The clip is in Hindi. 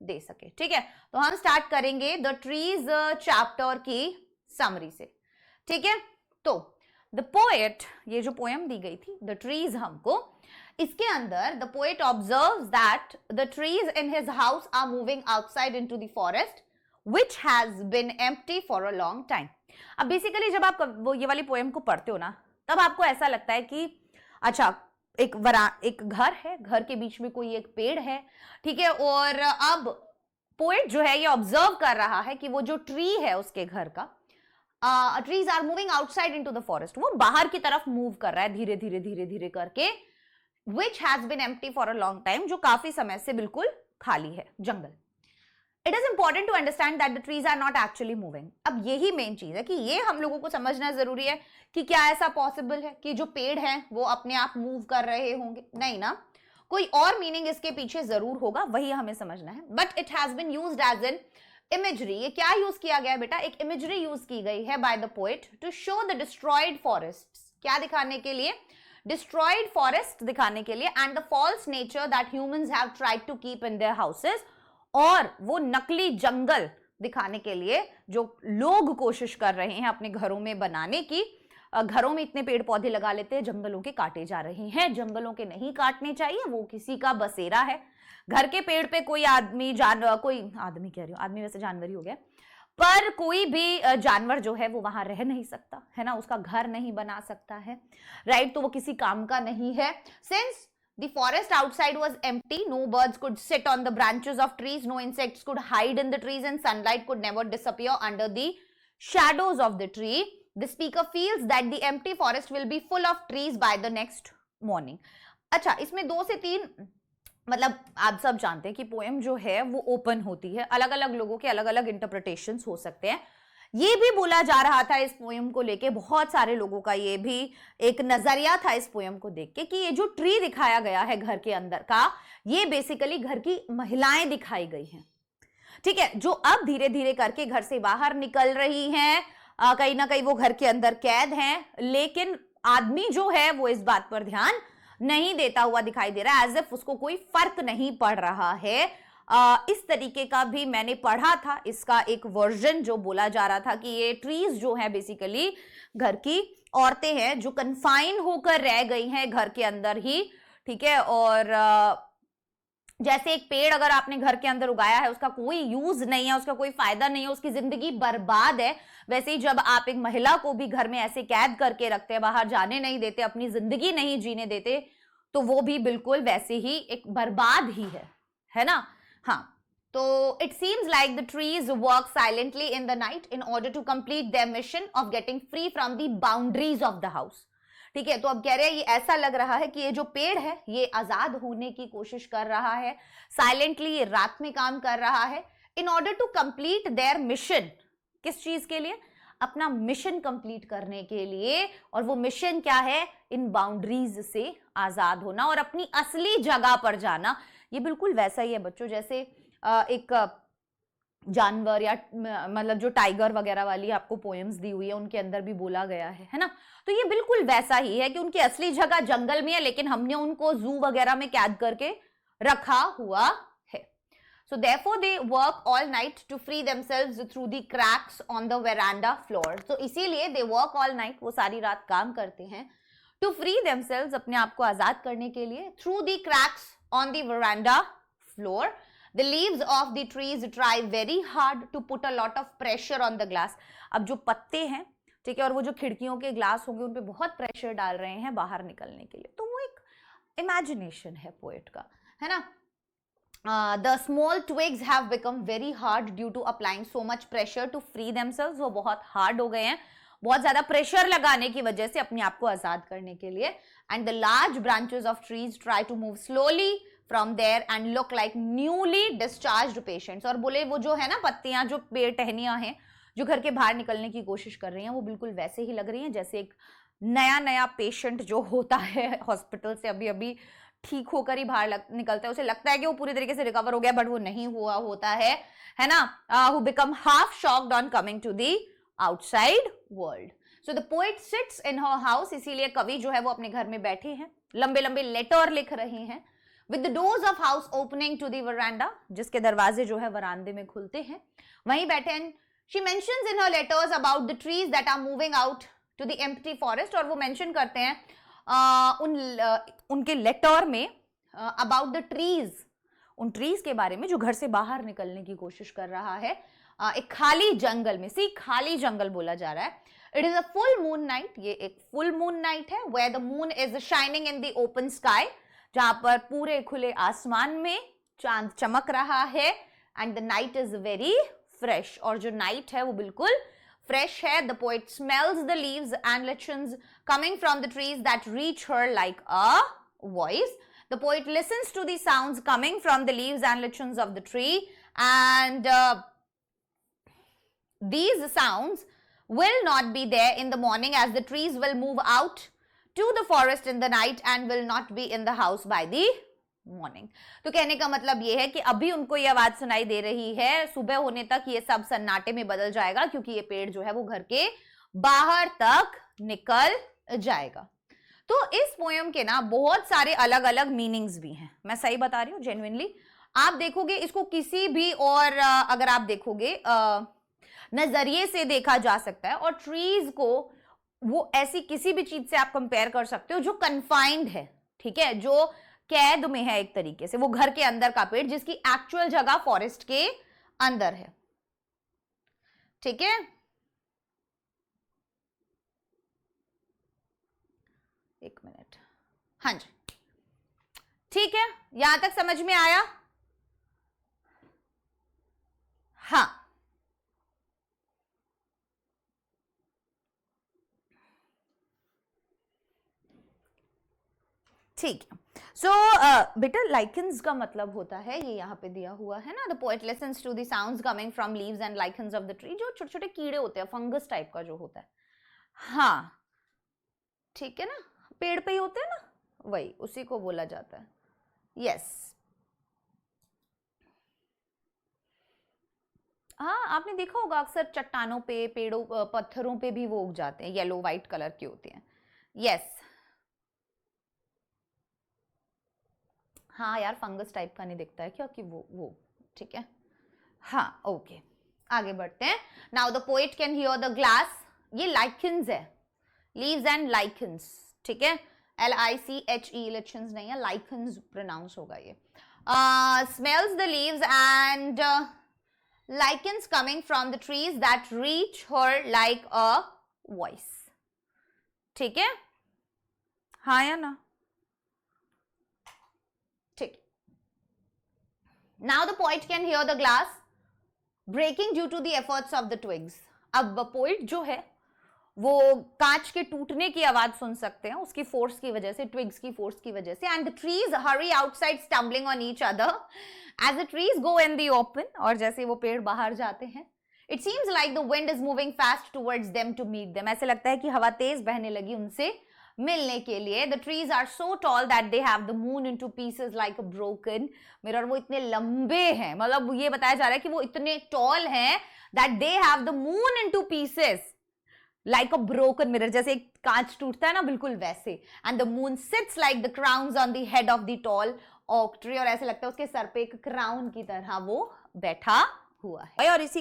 दे सके। ठीक है, तो हम स्टार्ट करेंगे द ट्रीज चैप्टर की समरी से। ठीक है, तो द पोएट, ये जो पोएम दी गई थी द ट्रीज हमको, इसके अंदर the poet observes that the trees in his house are moving outside into the forest which has been empty for a long time। अब बेसिकली जब आप वो ये वाली पोएम को पढ़ते हो ना, तब आपको ऐसा लगता है कि अच्छा एक घर है, घर के बीच में कोई एक पेड़ है, ठीक है, और अब पोएट जो है ये ऑब्जर्व कर रहा है कि वो जो ट्री है उसके घर का, trees are moving outside into the forest, वो बाहर की तरफ मूव कर रहा है धीरे धीरे धीरे धीरे करके, which has been empty for a long time, जो काफी समय से बिल्कुल खाली है जंगल। It is important to understand that the trees are not actually moving। अब यही मेन चीज है कि ये हम लोगों को समझना जरूरी है कि क्या ऐसा पॉसिबल है कि जो पेड़ हैं वो अपने आप मूव कर रहे होंगे, नहीं ना, कोई और मीनिंग इसके पीछे जरूर होगा, वही हमें समझना है। But it has been used as an imagery. ये क्या यूज किया गया है बेटा, एक इमेजरी यूज की गई है by the poet to show the destroyed forest. क्या दिखाने के लिए, डिस्ट्रॉयड फॉरेस्ट दिखाने के लिए, and the false nature that humans have tried to keep in their houses, और वो नकली जंगल दिखाने के लिए जो लोग कोशिश कर रहे हैं अपने घरों में बनाने की। घरों में इतने पेड़ पौधे लगा लेते हैं, जंगलों के काटे जा रहे हैं। जंगलों के नहीं काटने चाहिए, वो किसी का बसेरा है। घर के पेड़ पे कोई आदमी कोई आदमी कह रही हूँ, आदमी वैसे जानवर ही हो गया, पर कोई भी जानवर जो है वो वहां रह नहीं सकता है ना, उसका घर नहीं बना सकता है, राइट, तो वो किसी काम का नहीं है। Since the forest outside was empty, no birds could sit on the branches of trees, no insects could hide in the trees, and sunlight could never disappear under the shadows of the tree. The speaker feels that the empty forest will be full of trees by the next morning। अच्छा, इसमें 2 से 3 मतलब आप सब जानते हैं कि पोएम जो है वो ओपन होती है, अलग अलग लोगों के अलग अलग इंटरप्रिटेशंस हो सकते हैं। ये भी बोला जा रहा था इस पोएम को लेके, बहुत सारे लोगों का ये भी एक नजरिया था इस पोएम को देख के कि ये जो ट्री दिखाया गया है घर के अंदर का, ये बेसिकली घर की महिलाएं दिखाई गई हैं। ठीक है, जो अब धीरे धीरे करके घर से बाहर निकल रही हैं, कहीं ना कहीं वो घर के अंदर कैद हैं, लेकिन आदमी जो है वो इस बात पर ध्यान नहीं देता हुआ दिखाई दे रहा है, एज इफ उसको कोई फर्क नहीं पड़ रहा है। इस तरीके का भी मैंने पढ़ा था, इसका एक वर्जन जो बोला जा रहा था कि ये ट्रीज जो है बेसिकली घर की औरतें हैं जो कन्फाइन होकर रह गई हैं घर के अंदर ही। ठीक है, और जैसे एक पेड़ अगर आपने घर के अंदर उगाया है, उसका कोई यूज नहीं है, उसका कोई फायदा नहीं है, उसकी जिंदगी बर्बाद है, वैसे ही जब आप एक महिला को भी घर में ऐसे कैद करके रखते हैं, बाहर जाने नहीं देते, अपनी जिंदगी नहीं जीने देते, तो वो भी बिल्कुल वैसे ही एक बर्बाद ही है ना। हाँ, तो it seems like the trees work silently in the night in order to complete their mission of getting free from the boundaries of the house। ठीक है, तो अब कह रहे हैं ये ऐसा लग रहा है कि ये जो पेड़ है ये आजाद होने की कोशिश कर रहा है, साइलेंटली ये रात में काम कर रहा है, in order to complete their mission। किस चीज के लिए, अपना मिशन कंप्लीट करने के लिए, और वो मिशन क्या है, इन बाउंड्रीज से आजाद होना और अपनी असली जगह पर जाना। ये बिल्कुल वैसा ही है बच्चों, जैसे एक जानवर या मतलब जो टाइगर वगैरह वाली आपको पोएम्स दी हुई है उनके अंदर भी बोला गया है ना, तो ये बिल्कुल वैसा ही है कि उनकी असली जगह जंगल में है, लेकिन हमने उनको जू वगैरह में कैद करके रखा हुआ है। So therefore they work all night to free themselves through the cracks on the veranda floor। तो इसीलिए they work all night, वो सारी रात काम करते हैं, to free themselves, अपने आप को आजाद करने के लिए, through the cracks on the veranda floor। The leaves of the trees try very hard to put a lot of pressure on the glass। अब जो पत्ते हैं, ठीक है, और वो जो खिड़कियों के ग्लास होंगे उन पे बहुत प्रेशर डाल रहे हैं बाहर निकलने के लिए, तो वो एक इमेजिनेशन है पोएट का, है ना। The small twigs have become very hard due to applying so much pressure to free themselves। वो बहुत हार्ड हो गए हैं, बहुत ज्यादा प्रेशर लगाने की वजह से अपने आप को आजाद करने के लिए। And the large branches of trees try to move slowly from there and look like newly discharged patients। और बोले वो जो है ना पत्तियां, जो पेड़ टहनियां हैं जो घर के बाहर निकलने की कोशिश कर रही हैं, वो बिल्कुल वैसे ही लग रही हैं जैसे एक नया नया पेशेंट जो होता है हॉस्पिटल से अभी अभी ठीक होकर ही बाहर निकलता है, उसे लगता है कि वो पूरी तरीके से रिकवर हो गया, बट वो नहीं हुआ होता है ना। who become half shocked on coming to the outside world। So the poet sits in her house, इसीलिए कवि जो है वो अपने घर में बैठे हैं, लंबे लंबे लेटर लिख रहे हैं, with the doors of house opening to the veranda, जिसके दरवाजे जो है वरांदे में खुलते हैं, वहीं बैठे हैं. She mentions in her letters about the trees that are moving out to the empty forest, और वो mention करते हैं उनके लेटर में about the trees, उन ट्रीज के बारे में जो घर से बाहर निकलने की कोशिश कर रहा है एक खाली जंगल में. सी खाली जंगल बोला जा रहा है. It is a full moon night, ये एक फुल मून नाइट है, where the moon is shining in the open sky, जहां पर पूरे खुले आसमान में चांद चमक रहा है. And the night is very fresh, और जो नाइट है वो बिल्कुल फ्रेश है. The poet smells the leaves and lichens coming from the trees that reach her like a voice. The poet listens to the sounds coming from the leaves and lichens of the tree, and these sounds will not be there in the morning, as the trees will move out to the forest in the night and will not be in the house by the morning. तो कहने का मतलब ये है कि अभी उनको ये आवाज सुनाई दे रही है, सुबह होने तक ये सब सन्नाटे में बदल जाएगा, क्योंकि ये पेड़ जो है वो घर के बाहर तक निकल जाएगा. तो इस पोएम के ना बहुत सारे अलग अलग मीनिंग्स भी हैं, मैं सही बता रही हूँ जेन्युइनली. आप देखोगे इसको किसी भी और अगर आप देखोगे नजरिए से देखा जा सकता है, और ट्रीज को वो ऐसी किसी भी चीज से आप कंपेयर कर सकते हो जो कन्फाइंड है, ठीक है, जो कैद में है एक तरीके से, वो घर के अंदर का पेड़ जिसकी एक्चुअल जगह फॉरेस्ट के अंदर है. ठीक है, एक मिनट. हाँ जी, ठीक है, यहां तक समझ में आया? हाँ, ठीक है. सो बेटा लाइकेंस का मतलब होता है, ये यहाँ पे दिया हुआ है ना, the poet listens to the sounds coming from leaves and lichens of the tree, जो छोटे छोटे कीड़े होते हैं, फंगस टाइप का जो होता है. हाँ ठीक है ना, पेड़ पे ही होते हैं ना, वही उसी को बोला जाता है. यस. हाँ, आपने देखा होगा अक्सर चट्टानों पे, पेड़ों, पत्थरों पे भी वो उग जाते हैं, येलो व्हाइट कलर के होते हैं. यस. हाँ यार, फंगस टाइप का नहीं दिखता है क्या कि वो ठीक है. हाँ ओके, आगे बढ़ते हैं. Now the poet can hear the glass, ये लाइकेंस है, लीव्स एंड लाइकेंस, ठीक है, LICHE, लिचन्स नहीं है, लाइकेंस प्रोनाउंस होगा ये. Smells the leaves and lichens coming from the trees that reach her like a voice. ठीक है, हाँ या ना? ठीक. Now the poet can hear the glass breaking due to the efforts of the twigs. अब पोइट जो है वो कांच के टूटने की आवाज सुन सकते हैं, उसकी फोर्स की वजह से, ट्विग्स की फोर्स की वजह से. And the trees Hari outside stumbling on each other as the trees go in the open, और जैसे वो पेड़ बाहर जाते हैं, it seems like the wind is moving fast towards them to meet them. ऐसे लगता है कि हवा तेज बहने लगी उनसे मिलने के लिए. The trees are so tall that they have the moon into pieces like a broken mirror. वो इतने लंबे हैं, मतलब ये बताया जा रहा है कि वो इतने टॉल हैं that they have the moon into pieces like a broken mirror, जैसे एक कांच टूटता है ना, बिल्कुल वैसे. And the moon sits like the crowns on the head of the tall oak tree, और ऐसे लगता है उसके सर पे एक क्राउन की तरह वो बैठा हुआ है. और इसी